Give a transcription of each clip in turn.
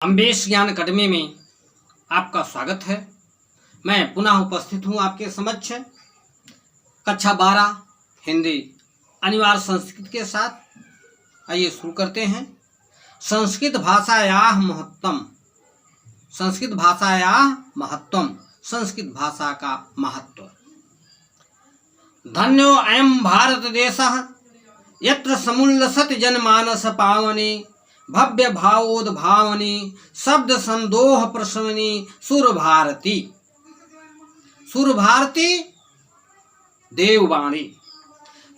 अम्बेश ज्ञान अकादमी में आपका स्वागत है। मैं पुनः उपस्थित हूँ आपके समक्ष कक्षा 12 हिंदी अनिवार्य संस्कृत के साथ। आइए शुरू करते हैं। संस्कृत भाषायाः महत्वम, संस्कृत भाषायाः महत्वम, संस्कृत भाषा का महत्व। धन्यो अयं भारत देशः यत्र समुल्लसति जनमानस पावनी भव्य भावोद्भावनी शब्द संदोह प्रशमनी सुर भारती। सुर भारती देववाणी।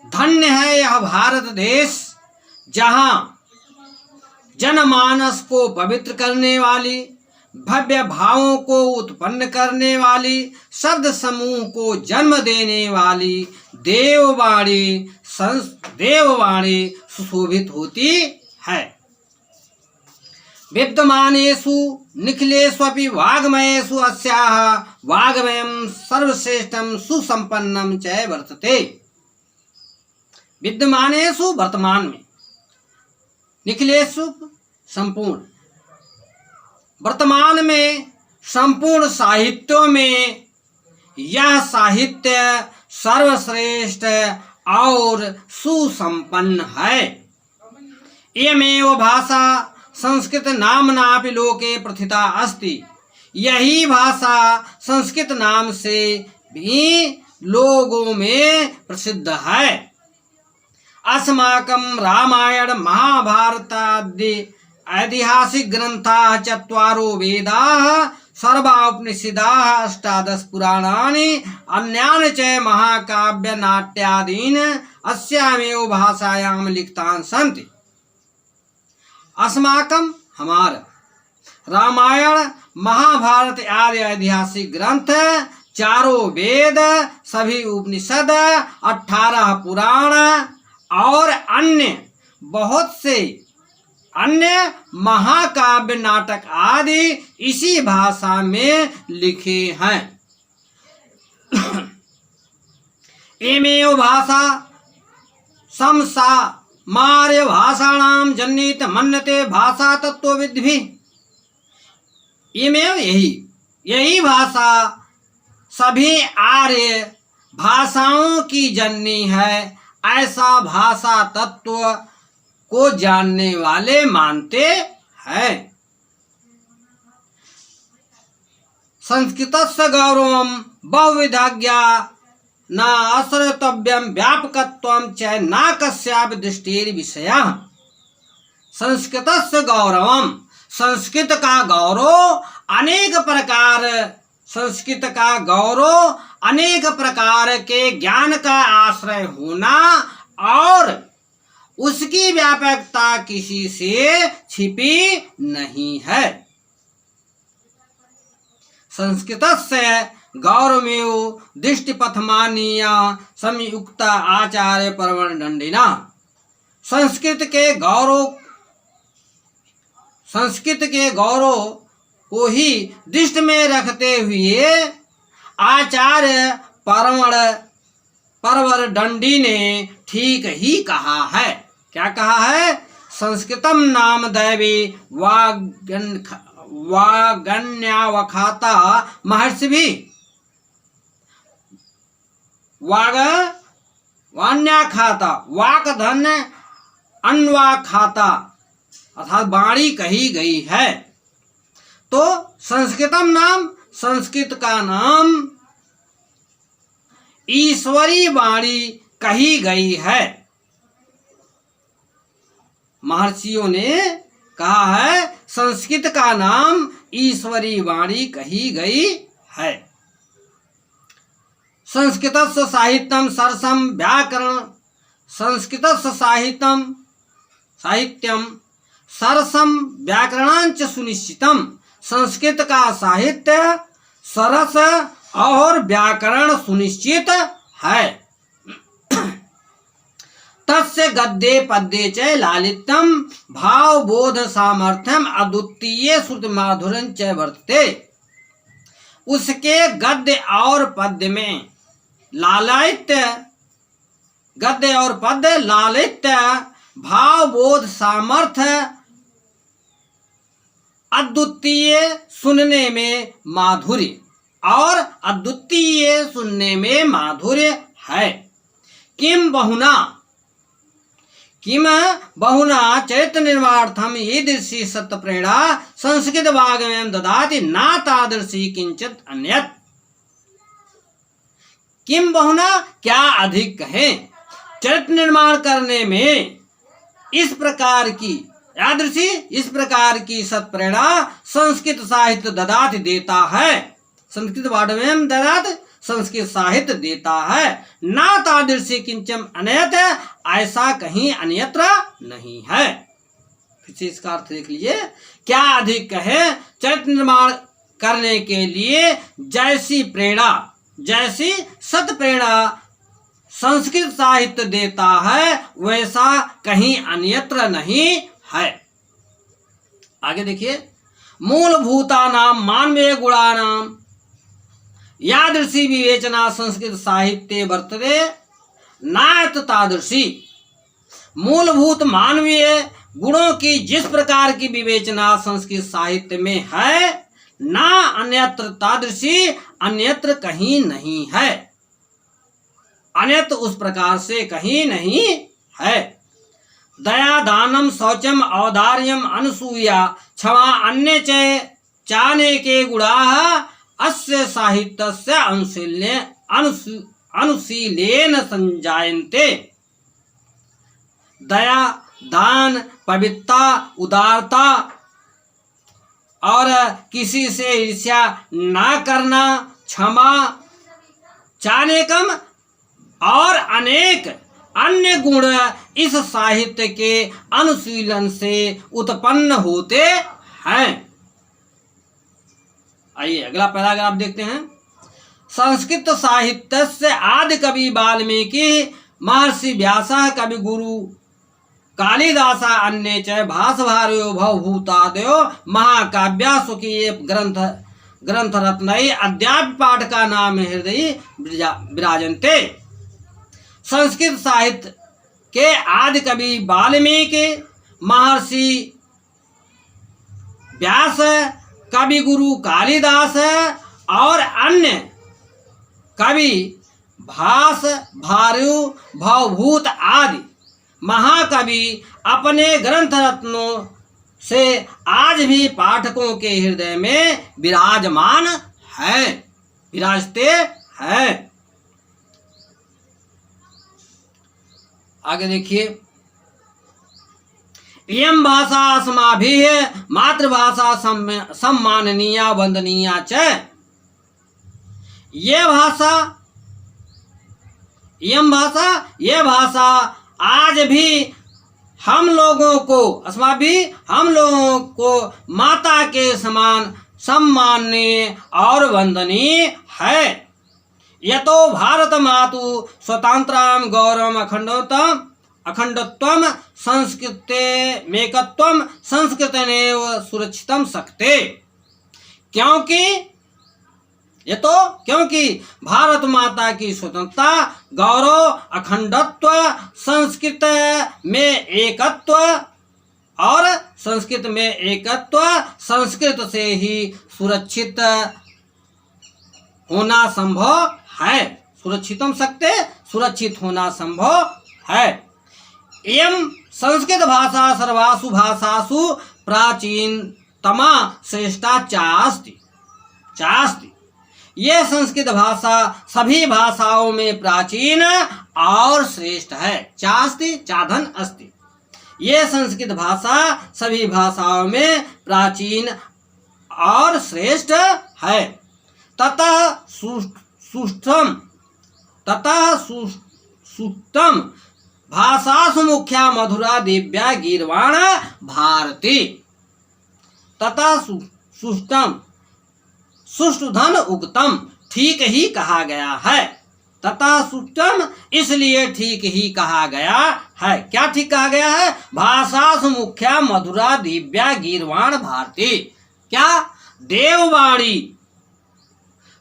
धन्य है यह भारत देश जहाँ जनमानस को पवित्र करने वाली, भव्य भावों को उत्पन्न करने वाली, शब्द समूह को जन्म देने वाली देववाणी सुशोभित होती है। विद्यमानेषु निखिलेष्वपि वाग्मयेषु अस्याः वाग्मयं सर्वश्रेष्ठं सुसंपन्नं च वर्तते। विद्यमानेषु वर्तमान में, निखिलेषु संपूर्ण, वर्तमान में संपूर्ण साहित्यों में यह साहित्य सर्वश्रेष्ठ और सुसंपन्न है। इयमेव भाषा संस्कृत नाम्नापि लोके प्रथिता अस्ति। यही भाषा संस्कृत नाम से भी लोगों में प्रसिद्ध है। अस्माकं रामायण महाभारतादि ऐतिहासिक ग्रंथाः चत्वारो वेदाः सर्वोपनिषदाः अष्टादश पुराणानि अन्यानि च महाकाव्य नाट्यादीन अस्यामेव भाषायां लिखितानि सन्ति। अस्माकं हमारा रामायण महाभारत आदि ऐतिहासिक ग्रंथ, चारों वेद, सभी उपनिषद, 18 पुराण और अन्य बहुत से अन्य महाकाव्य नाटक आदि इसी भाषा में लिखे हैं। एमेव भाषा समसा मार्य भाषाणाम जनित मन्यते भाषा तत्वविद्भिः। इमेव यही भाषा सभी आर्य भाषाओं की जननी है, ऐसा भाषा तत्व को जानने वाले मानते हैं। संस्कृतस्य गौरवं बहुविधज्ञा न आश्रयतव्यं व्यापकत्वं च न कस्यापि दृष्टिर् विषयः। संस्कृतस्य गौरवं, संस्कृत का गौरव अनेक प्रकार, संस्कृत का गौरव अनेक प्रकार के ज्ञान का आश्रय होना और उसकी व्यापकता किसी से छिपी नहीं है। संस्कृतस्य गौरवमेव दृष्टिपथमानीया संयुक्त आचार्य परवण दंडिना। संस्कृत के गौरव को ही दृष्टि में रखते हुए आचार्य परवर दंडी ने ठीक ही कहा है। क्या कहा है? संस्कृतम नाम दैवी वागन्यावखाता महर्षि भी वान्या खाता वाक धन अन्वा खाता, अर्थात वाणी कही गई है। तो संस्कृतम नाम, संस्कृत का नाम ईश्वरी वाणी कही गई है। महर्षियों ने कहा है संस्कृत का नाम ईश्वरी वाणी कही गई है। संस्कृतस्य साहित्यं सरसं व्याकरण, संस्कृतस्य साहित्यं सरसं व्याकरणांच सुनिश्चितम। संस्कृत का साहित्य सरस और व्याकरण सुनिश्चित है। तस्य गद्ये पद्ये च लालित्यं भावबोध सामर्थ्यम अद्वितीय श्रुति माधुर्यं च वर्तते। उसके गद्य और पद्य में लालित्य, गद्य और पद्य लालित्य, भावबोध सामर्थ्य अद्वितीय सुनने में माधुर्य, और अद्वितीय सुनने में माधुर्य है। किम बहुना चरित्र निर्माणार्थम ईदृशी सत्प्रेरणा संस्कृत वाग्मयं ददाति ना तादृशी किंचित अन्यत्। किम बहुना, क्या अधिक कहें, चरित्र निर्माण करने में इस प्रकार की यादृशी, इस प्रकार की सत्प्रेरणा संस्कृत साहित्य ददाति देता है, संस्कृत वाग्मयं ददाति संस्कृत साहित्य देता है, ना तादृशी किंचन अन्यत, ऐसा कहीं अन्यत्र नहीं है। फिर से इसका अर्थ देख लीजिए, क्या अधिक कहे, चरित्र निर्माण करने के लिए जैसी प्रेरणा, जैसी सत प्रेरणा संस्कृत साहित्य देता है, वैसा कहीं अन्यत्र नहीं है। आगे देखिए, मूलभूतानां मानवीय गुणानां यादृशी विवेचना संस्कृत साहित्ये वर्तते नायत तादृशी। मूलभूत मानवीय गुणों की जिस प्रकार की विवेचना संस्कृत साहित्य में है, ना अन्यत्र तादृशी, अन्यत्र कहीं नहीं है, अन्यत्र उस प्रकार से कहीं नहीं है। दया दानम शौचम औदार्यम अनुसूया क्षमा अन्य च चाने के गुणाः अस्य साहित्यस्य अनुशीलेन संजायन्ते। दया, दान, पवित्रता, उदारता और किसी से ईर्ष्या न करना, क्षमा, चानेकम और अनेक अन्य गुण इस साहित्य के अनुशीलन से उत्पन्न होते हैं। आइए अगला पैराग्राफ देखते हैं। संस्कृत साहित्य से आदि कवि वाल्मीकि, महर्षि व्यासः, कवि गुरु कालिदास, अन्ये च भासभारयो भवभूतादयो महाकाव्या स्वकीय ग्रंथ रत्नई अद्यापि पाठका नाम हृदय विराजन्ते। संस्कृत साहित्य के आदि कवि वाल्मीकि, महर्षि व्यास, कवि गुरु कालिदास और अन्य कवि भास, भारु, भवभूत आदि महाकवि अपने ग्रंथ रत्नों से आज भी पाठकों के हृदय में विराजमान है, विराजते हैं। आगे देखिए, इयं भाषा अस्माभिः मातृभाषा सम्माननीया वंदनीया च। ये भाषा आज भी हम लोगों को माता के समान सम्माननीय और वंदनीय है। यतो भारत मातु स्वतंत्राम गौरवम अखंडत्वम संस्कृतेमेकत्वम संस्कृतेनैव सुरक्षितम शक्ते। क्योंकि भारत माता की स्वतंत्रता, गौरव, अखंडत्व, संस्कृत में एकत्व और संस्कृत से ही सुरक्षित होना संभव है। सुरक्षितम शक्ते, सुरक्षित होना संभव है। एवं संस्कृत भाषा सर्वासु भाषासु प्राचीनतमा श्रेष्ठा चास्ति। ये संस्कृत भाषा सभी भाषाओं में प्राचीन और श्रेष्ठ है। चास्ति, चाधन अस्ति। ये संस्कृत भाषा सभी भाषाओं में प्राचीन और श्रेष्ठ है। ततः सुष्टम भाषासु मुख्या मधुरा दिव्या गीर्वाण भारती। तथा सुष्टम, सुष्टुधन उक्तम, ठीक ही कहा गया है। तथा सुष्टम, इसलिए ठीक ही कहा गया है। क्या ठीक कहा गया है? भाषासु मुख्या मधुरा दिव्या गीर्वाण भारती। क्या? देववाणी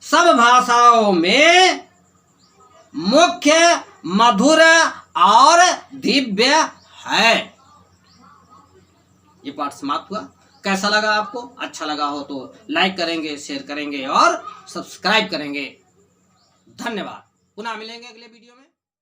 सब भाषाओं में मुख्य, मधुर और दिव्य है। ये पाठ समाप्त हुआ। कैसा लगा आपको? अच्छा लगा हो तो लाइक करेंगे, शेयर करेंगे और सब्सक्राइब करेंगे। धन्यवाद। पुनः मिलेंगे अगले वीडियो में।